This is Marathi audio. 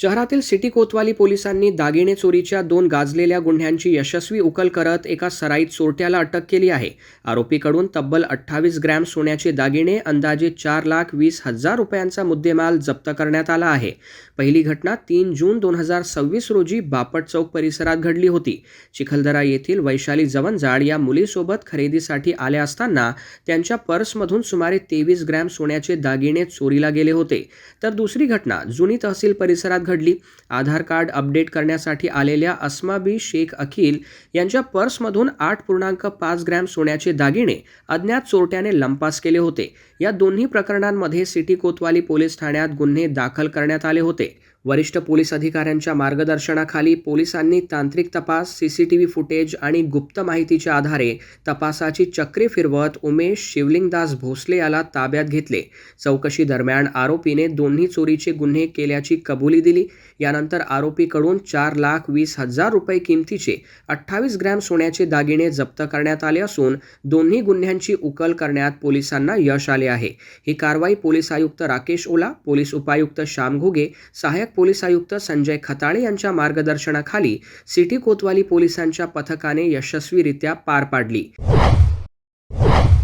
शहरातील सिटी कोतवाली पोलिसांनी दागिने चोरीच्या 2 गाजलेल्या गुन्ह्यांची यशस्वी उकल करत एका सराईत चोरट्याला अटक केली आहे. आरोपीकडून तब्बल 28 ग्रॅम सोन्याचे दागिने, अंदाजे 4,20,000 रुपयांचा मुद्देमाल जप्त करण्यात आला आहे. पहिली घटना 3 जून 2026 रोजी बापट चौक परिसरात घडली होती. चिखलदरा येथील वैशाली जवंजाळ या मुलीसोबत खरेदीसाठी आल्या असताना त्यांच्या पर्समधून सुमारे 23 ग्रॅम सोन्याचे दागिने चोरीला गेले होते. तर दुसरी घटना जुनी तहसील परिसरात घडली. आधार कार्ड अपडेट करण्यासाठी आलेल्या अस्मा बी शेख अखिल यांच्या पर्समधून 8.5 ग्रॅम सोन्याचे दागिने अज्ञात चोरट्याने लंपास केले होते. या दोन्ही प्रकरणांमध्ये सिटी कोतवाली पोलीस ठाण्यात गुन्हे दाखल करण्यात आले होते. वरिष्ठ पोलीस अधिकाऱ्यांच्या मार्गदर्शनाखाली पोलिसांनी तांत्रिक तपास, सीसीटीव्ही फुटेज आणि गुप्त माहितीच्या आधारे तपासाची चक्रे फिरवत उमेश शिवलिंगदास भोसले याला ताब्यात घेतले. चौकशी दरम्यान आरोपीने दोन्ही चोरीचे गुन्हे केल्याची कबुली दिली. यानंतर आरोपीकडून 4,20,000 रुपये किमतीचे 28 ग्रॅम सोन्याचे दागिने जप्त करण्यात आले असून दोन्ही गुन्ह्यांची उकल करण्यात पोलिसांना यश आले आहे. ही कारवाई पोलीस आयुक्त राकेश ओला, पोलीस उपायुक्त श्याम घुगे, सहाय्यक पोलीस आयुक्त संजय खताळे यांच्या मार्गदर्शनाखाली सिटी कोतवाली पोलिसांच्या पथकाने यशस्वीरित्या पार पाडली.